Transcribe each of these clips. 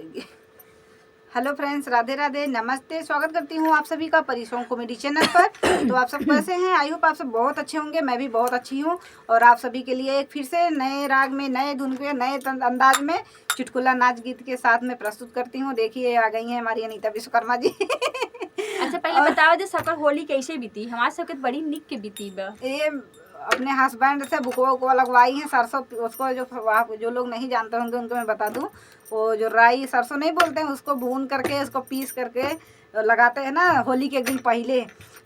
होगी। Hello friends, Radhe Radhe, नमस्ते। स्वागत करती हूँ आप सभी का परी सॉन्ग कॉमेडी चैनल पर। तो आप सब कैसे हैं? आई होप आप सब बहुत अच्छे होंगे। मैं भी बहुत अच्छी हूँ और आप सभी के लिए एक फिर से नए राग में, नए धुन के, नए अंदाज में चुटकुला नाच गीत के साथ में प्रस्तुत करती हूँ। देखिए आ गई हैं हमारी अनीता विश्वकर्मा जी। अच्छा, पहले बताओ जो सकर होली कैसे बीती? हमारे सबके बड़ी निक के बीती बा। ये अपने हस्बैंड से बुकवा उकवा लगवाई है सरसों। उसको जो लोग नहीं जानते होंगे उनको मैं बता दूं, वो जो राई सरसों नहीं बोलते हैं, उसको भून करके, उसको पीस करके लगाते हैं ना होली के एक दिन पहले।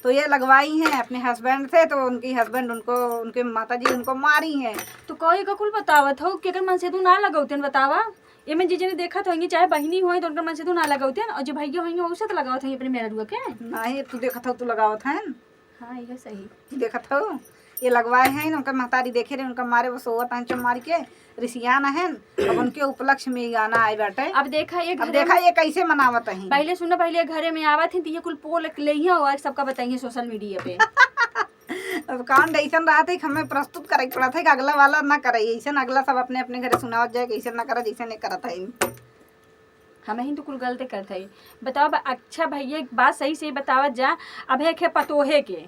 तो ये लगवाई हैं अपने हस्बैंड से। तो उनकी हस्बैंड उनको, उनके माता जी उनको मारी हैं। तो कोई का कुल बतावत हो कि अगर मन से तू ना लगौते बतावा। ये मैं जीजे ने देखा तो होंगे, चाहे बहिनी हो तो उनका मन से तू ना लगौते, और जो भैया होंगे उससे तो लगावत होंगे अपने मेरा रुआ के। नहीं, तू देखा था, तू लगावत है। हाँ, ये सही देखा था, ये लगवाए हैं। उनका महतारी देखे रहे, उनका मारे वो सोवत हैं मार के रिसियाना है। अब उनके उपलक्ष्य में गाना आए बैठे। अब देखा ये कैसे मनावत है। पहले सुनो, पहले घरे में आवत थी, ये कुल पोल ले और सबका बताइए सोशल मीडिया पे। अब कांड ऐसा रहा था कि हमें प्रस्तुत करे पड़ा था कि अगला वाला ना करे ऐसा, अगला सब अपने अपने घरे सुनावत जाए कि ऐसा ना करे जैसे नहीं करता है। हमें ही तो कुल गलती करते है। बताओ अच्छा भैया, एक बात सही से बतावत जा। अब है पतोहे के,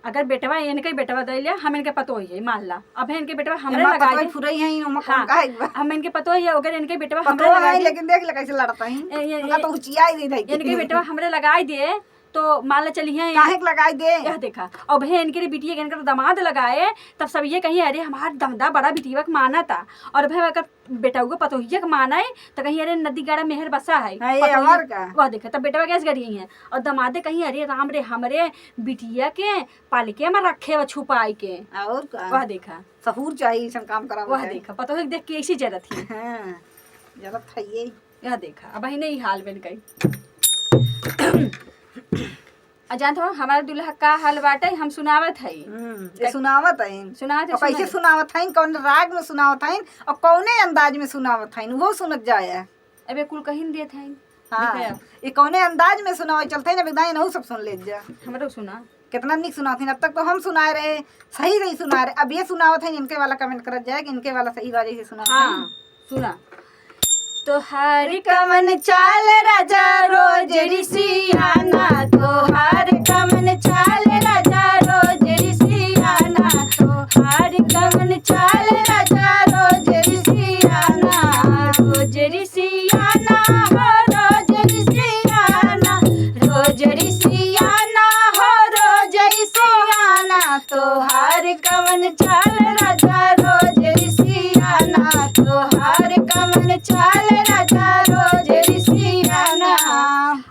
अगर बेटवा इनके बेटवा दे लिया, हम इनके पतो ही मान ला। अब है इनके बेटवा हमरे लगा दे फुरई है। हाँ, हम इनके पतो ही, अगर इनके बेटवा हमरे लगा दे, लेकिन देख ले कैसे लड़ता है। ये तो उचिया ही नहीं, इनके बेटवा हमरे लगाई दे तो मान ला चलिए काहे लगाई दे। यह देखा, और भैया इनके बिटिया के इनका दामाद लगाए, तब सब ये कहीं अरे हमारा दमदा बड़ा बिटिया का माना था, और भाई अगर बेटा को पतोहिया का माना है तो कहीं अरे नदी गाड़ा मेहर बसा है वह देखा, तब बेटा गैस गड़ी है। और दमादे कहीं अरे राम रे हमरे बिटिया के पालिके में रखे छुपाई के, और वह देखा सहूर चाहिए काम करा। वह देखा पतोह देख के ऐसी जरूरत थी। हाँ, जरूरत है ये। यह देखा, अब ही नहीं हाल बन गई। जानते हो हमारा दुल्हा का हाल बाटे, हम सुनावत है। सुनावत कैसे सुनावत है, कौन राग में सुनावत है और कौने अंदाज में सुनावत है, वो सुनत जाए। अबे कुल कहीं दिए थे। हाँ, ये कौने अंदाज में सुनावे चलते ना बिदाई ना, सब सुन ले जा। हमारा सुना कितना निक सुनाते हैं। अब तक तो हम सुनाए रहे, सही सही सुना रहे। अब ये सुनावत है, इनके वाला कमेंट करत जाए कि इनके वाला सही वाले से सुना। हाँ, सुना तो हर कमन चाल राजा रोज ऋषियाना, तो हर कमन चाल राजा रोज ऋषियाना, तो हर कमन चाल राजा रोज ऋषियाना, रोज ऋषियाना हो रोज ऋषियाना, रोज ऋषियाना हो रोज ऋषियाना, तो हर कमन चाल राजा रोज ऋषियाना, तो हर कमन चाल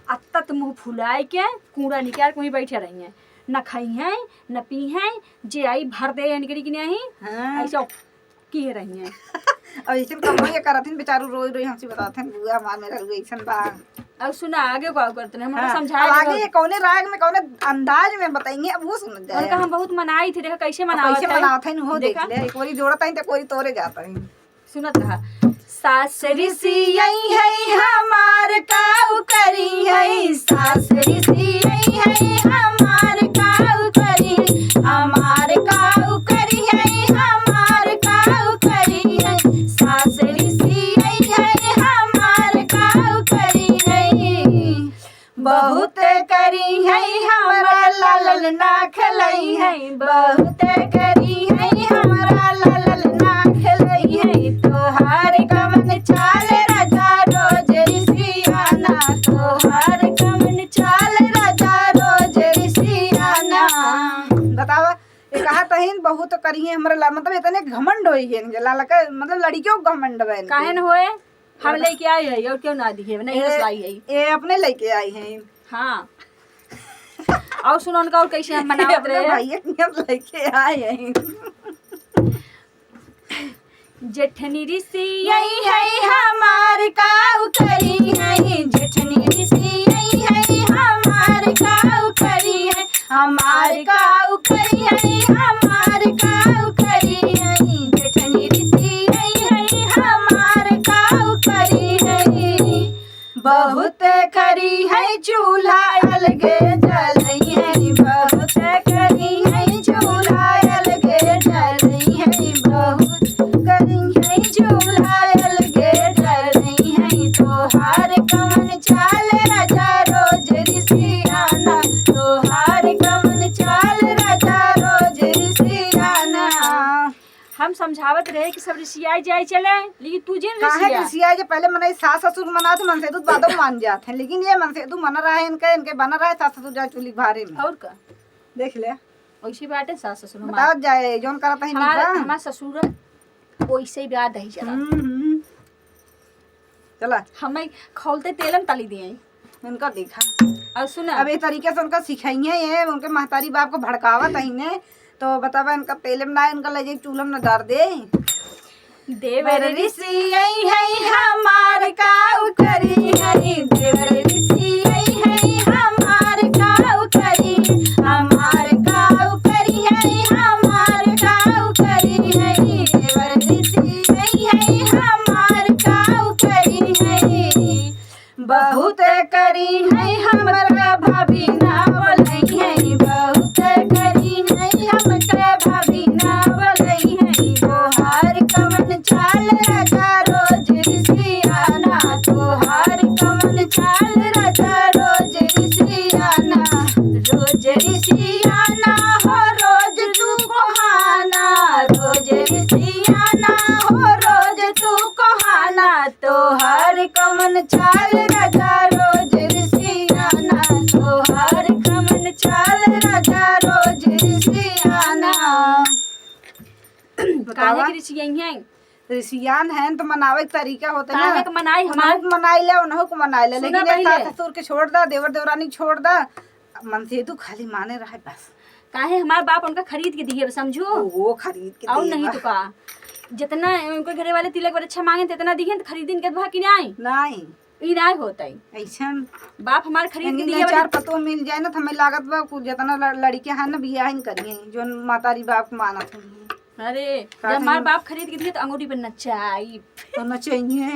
अत्तत मुँह फुलाए के कूड़ा निकाल के वहीं बैठे रही हैं, न खाई हैं न पी हैं, जे आई भर दे निकली कि नहीं। हाँ, ऐसा किए रही हैं। अब ऐसे कमाई करथिन बेचारू, रोई रोई हमसे बताते हैं बुआ मां मेरा रुआ ऐसन बा। अब सुना आगे को करते हैं, हम समझाए आगे ये कौने राग में कौने अंदाज में बताएंगे, अब वो सुन जाए। उनका हम बहुत मनाई थी, देखा कैसे मनावत है वो देख ले। एक बारी जोड़ता है तो कोई तोरे जाता है। सुनत रहा, सासरी सियई है हमार काऊ करी है, सासरी सियई है हमार काऊ करी, हमार काऊ करी है, हमार काऊ करी है, सासरी सियई है हमार काऊ करी है, बहुत करी है हमारा लाल ना खलई है, बहुत करी है हमारा लाल ना खलई है, तो हर कमन चाल राजा रोज ऋषियाना, तो हर कमन चाल राजा रोज ऋषियाना। बताओ ये कहा तहीन बहुत करी है हमारा, मतलब इतने घमंड होई है लाला का, मतलब लड़कियों को घमंड है। काहे न होए, हम लेके आए है और क्यों ना दिखे, नहीं रसवाई है ये अपने लेके आई हैं। हाँ, और सुनो उनका और कैसे हम मनावत रहे भैया लेके आए हैं। जेठनी ऋषि यही है हमार काऊ करी है, जेठनी ऋषि यही है हमार काऊ करी है, हमार काऊ करी है, हमार काऊ करी है, जेठनी ऋषि यही है हमार काऊ करी है, बहुत खरी है चूल्हा अलगे जलई है, बहुत खरी है चूल्हा अलगे जलई है, बहुत करी है चूल्हा अलगे जलई है, तो तोहार कमन चाल राजा रोज रिसियाना, तोहार कमन चाल राजा रोज रिसियाना। हम समझावत रहे कि सब रिसियाई जाए चले, लेकिन तू जिन काहे रिसिया कृषिया जे पहले मने सास ससुर मना तो मन से दूध बादो मान जाते हैं, लेकिन ये मन से दूध मना रहा है इनके बना रहा है सास ससुर जाए चूल्ही भारे में। और का देख ले वैसी बात है सास ससुर बताओ जाए जोन करत है हमारा ससुर वैसे ही ब्याह दही जरा चला हमें खोलते तेलम तली दिए। उनका देखा और सुना अब ये तरीके से उनका सिखाइए ये उनके महतारी बाप को भड़कावत है ने तो बतावा इनका तेलम ना इनका ले जाए चूल्हा में डाल दे। देवर ऋषि है हमार काऊ करी है, देवर ऋषि है हमार काऊ करी, हमार काऊ करी है, हमार काऊ करी है, देवर ऋषि है हमार काऊ करी है। बहुत करी है हमरा भाभी ना बोलई है, बहुत करी है हमका भाभी ना बोलई है। तोहार कमन चाल राजा रोज रिसियाना, तोहार कमन चाल राजा रोज रिसियाना, रोज रिसियाना हो रोज तू कोहाना, रोज रिसियाना हो रोज तू कोहाना, तोहार कमन चाल राजा रोज रिसियाना, तोहार कमन चाल राजा रोज रिसियाना। काहे के रिसियाई हैं? ऋषियान है तो मनावे के तरीका होता है काहे ना के मनाई हमार मनाई ले उन्हों को मनाई ले, सुना लेकिन ये पहिले। सास ससुर के छोड़ दा देवर देवरानी छोड़ दा मन से तू खाली माने रहे बस। काहे हमार बाप उनका खरीद के दिए समझो वो खरीद के और देवा। नहीं तो का जितना उनके घरे वाले तिलक पर अच्छा मांगे तितना दिखे तो खरीदिन के भाग की नहीं नहीं ई नहीं होता ऐसा बाप हमार खरीद के इनके दिए चार पतो मिल जाए ना तो हमें लागत बा कुछ जितना लड़के हैं ना बियाह ही करिए जो मातारी बाप को मानत है अरे का जब हमार कहीं- बाप खरीद के दिए तो अंगूठी पर नचाई तो न चाहिए